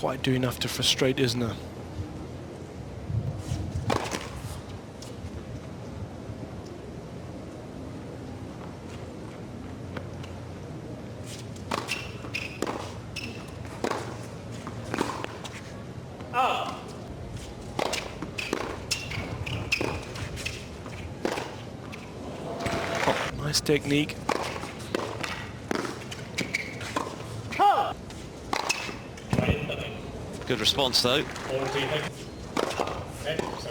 quite do enough to frustrate Isner. Nice technique. Good response though.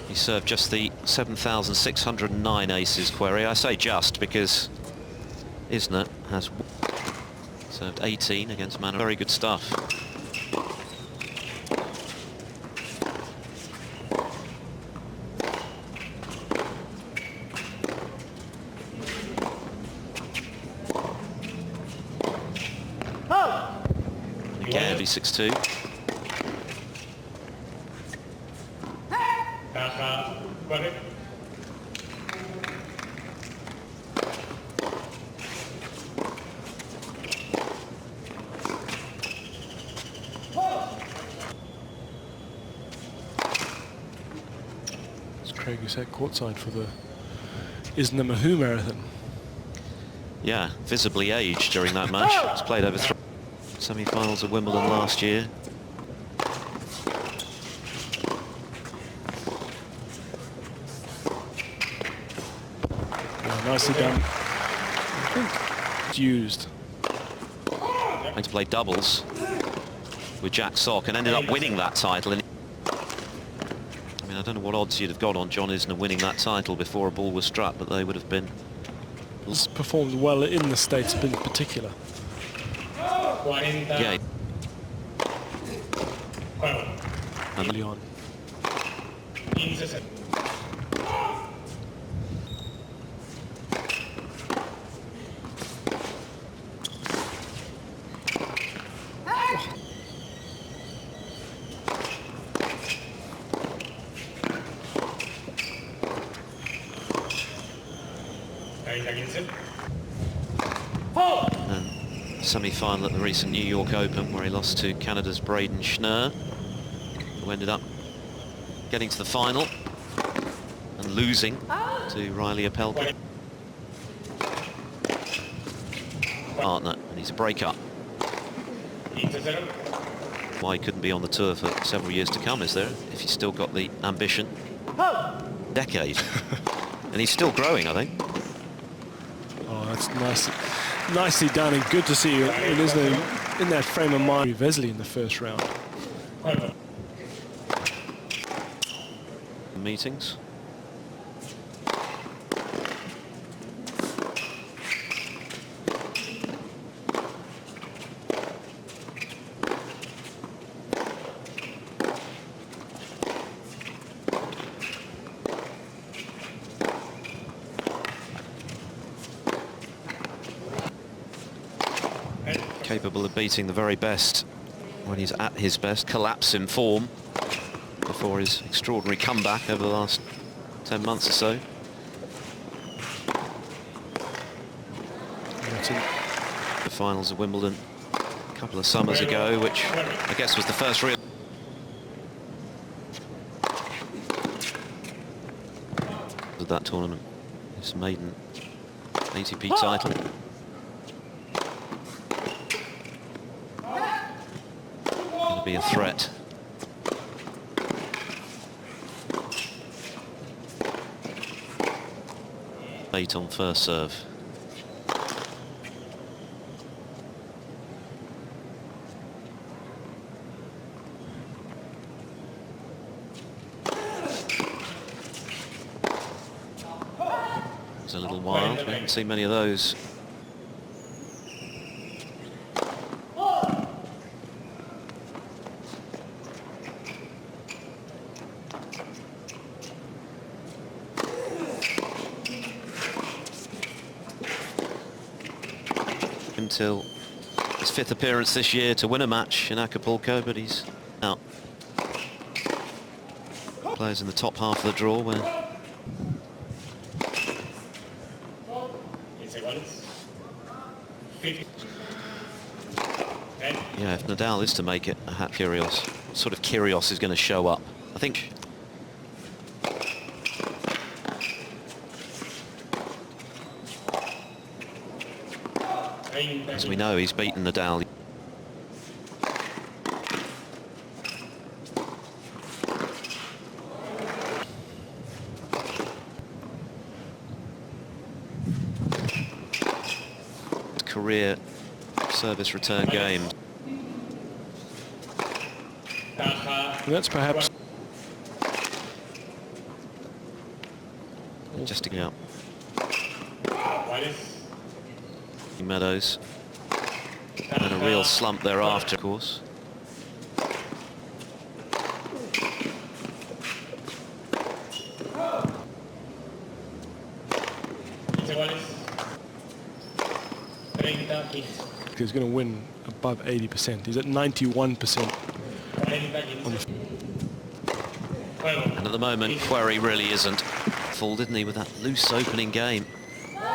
He served just the 7,609 aces, Querry. I say just because Isner has served 18 against Manor. Very good stuff. Again, v6-2. As Craig has said, courtside for the Isner Mahou marathon. Yeah, visibly aged during that match. It's played over 3 semi-finals of Wimbledon last year. Yeah, nicely done. I think it's used. Going to play doubles with Jack Sock and ended up winning that title. I mean, I don't know what odds you'd have got on John Isner winning that title before a ball was struck, but they would have been. He's performed well in the States in particular. Yeah. Early on. And semi-final at the recent New York Open, where he lost to Canada's Braden Schnurr, who ended up getting to the final and losing to Riley Opelka. Partner, and he's a breakup. Why he couldn't be on the tour for several years to come, is there? If he's still got the ambition. Decade. And he's still growing, I think. Oh, that's nice. Nicely done, and good to see you in that frame of mind. Vesely in the first round. Meetings. Capable of beating the very best when he's at his best, collapse in form before his extraordinary comeback over the last 10 months or so. The finals of Wimbledon a couple of summers ago, which I guess was the first real... of that tournament, his maiden ATP title. Be a threat. Eight on first serve. It's a little wild. We haven't seen many of those. Until his 5th appearance this year to win a match in Acapulco, but he's out. Players in the top half of the draw where Yeah, if Nadal is to make it a hat, Kyrgios, what sort of Kyrgios is going to show up? I think. As we know, he's beaten Nadal. Career service return game. That's perhaps just to out. Meadows. And a real slump thereafter, of course. he's going to win above 80%. He's at 91% on the. And at the moment, Querry really isn't full, didn't he, with that loose opening game?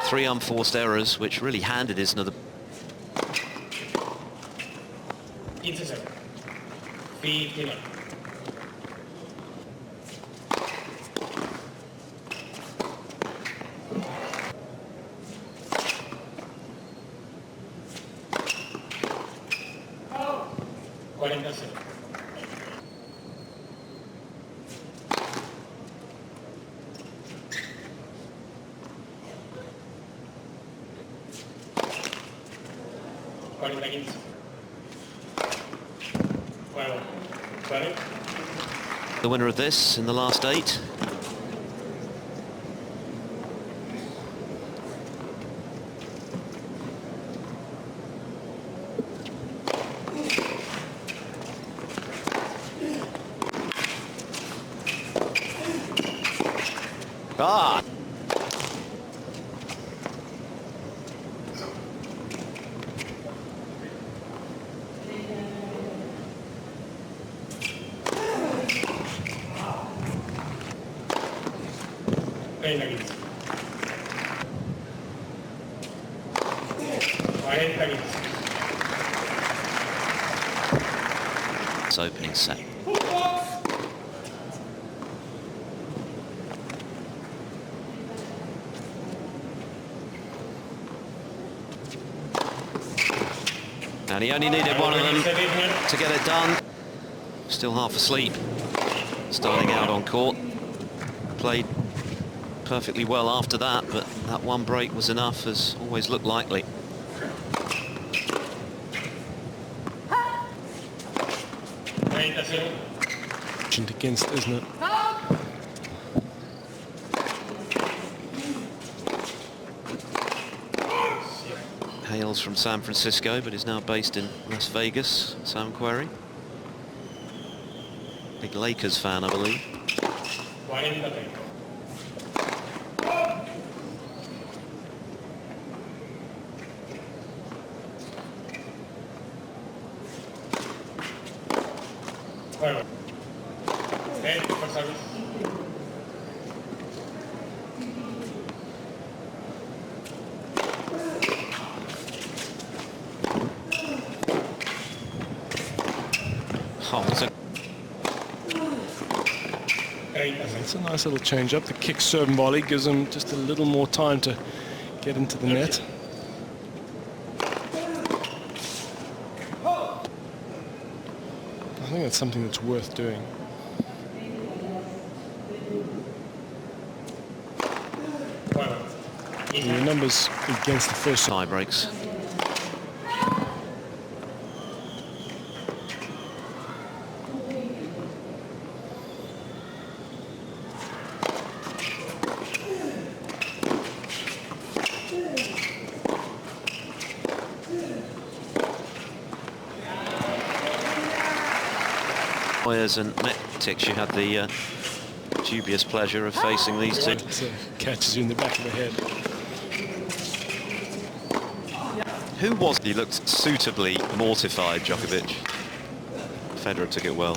3 unforced errors, which really handed Isner the... The winner of this in the last 8. Ah! It's opening set. And he only needed one of them to get it done. Still half asleep, starting out on court. Played perfectly well after that, but that one break was enough, as always looked likely. Against, isn't it? Hails from San Francisco, but is now based in Las Vegas, Sam Querry. Big Lakers fan, I believe. It's a nice little change up. The kick, serve and volley gives him just a little more time to get into the net. I think that's something that's worth doing. And your numbers against the first tie breaks. And Metix, you had the dubious pleasure of facing these two. Catches you in the back of the head. Who was he? Looked suitably mortified, Djokovic. Federer took it well.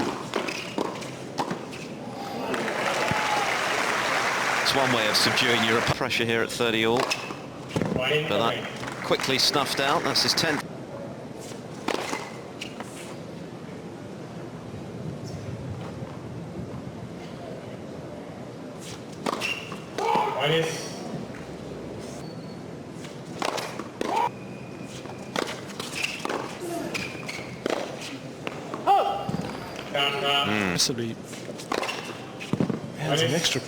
It's one way of subduing your pressure here at 30 all. But that quickly snuffed out. That's his 10th. Possibly has an extra.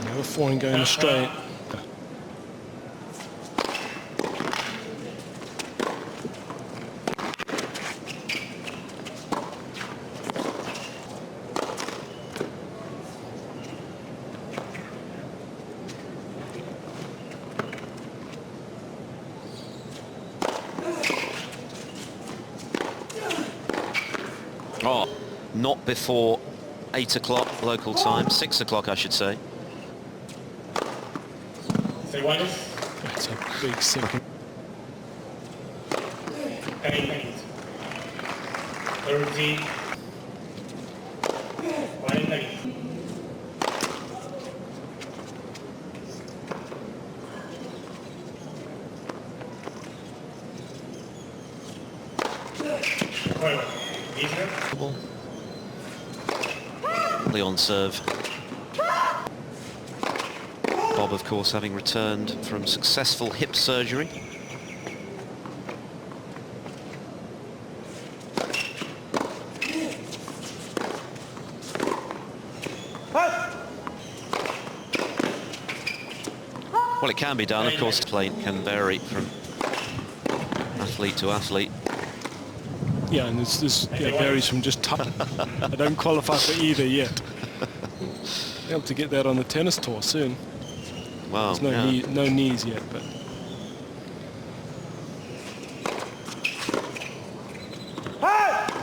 Another foreign going straight. Oh, not before 8 o'clock local time, 6 o'clock I should say. That's a big second. On serve. Bob, of course, having returned from successful hip surgery. Well, it can be done, of course. Plate can vary from athlete to athlete. Yeah, and this varies from just tough. I don't qualify for either yet. Be able to get that on the tennis tour soon. Wow. There's no knees yet, but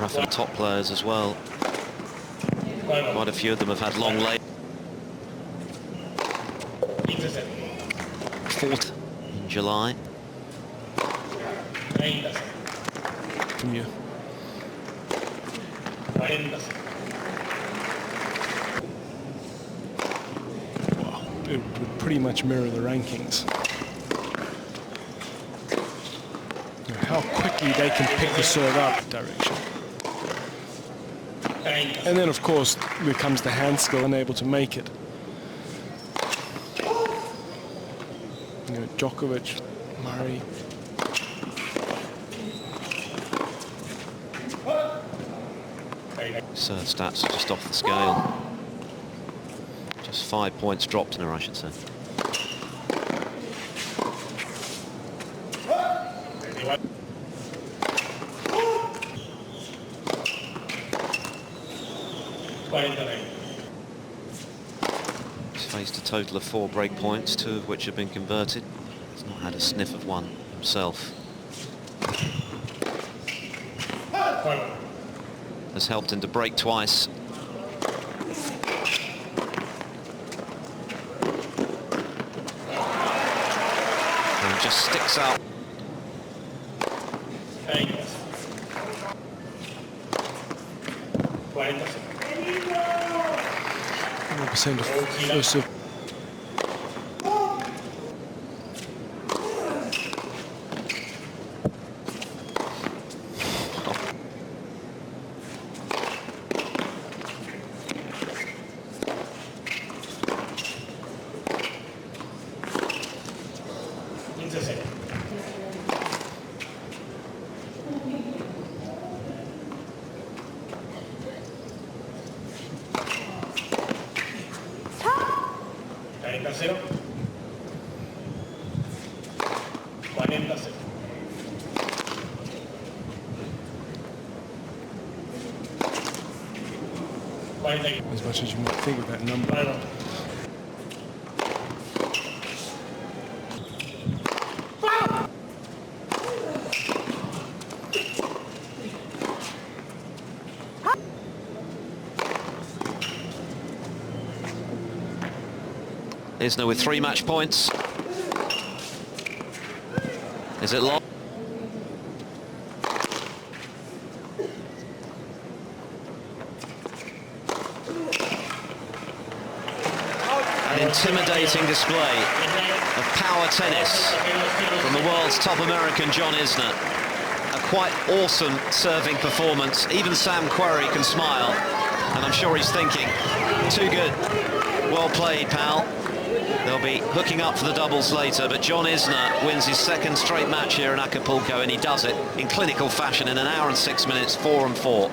rough and top players as well. Quite a few of them have had long legs. Fourth in July. from you. It would pretty much mirror the rankings. How quickly they can pick the serve up direction. And then, of course, there comes the hand skill, unable to make it. You know, Djokovic, Murray. So stats are just off the scale. Just 5 points dropped in her, I should say. He's faced a total of 4 break points, 2 of which have been converted. He's not had a sniff of one himself. Has helped him to break twice. And just sticks out. Percent of first of as much as you might think of that number. Isner with 3 match points. Is it long? An intimidating display of power tennis from the world's top American, John Isner. a quite awesome serving performance. Even Sam Querry can smile, and I'm sure he's thinking, too good. Well played, pal. They'll be hooking up for the doubles later, but John Isner wins his second straight match here in Acapulco, and he does it in clinical fashion in 1 hour and 6 minutes, 4 and 4.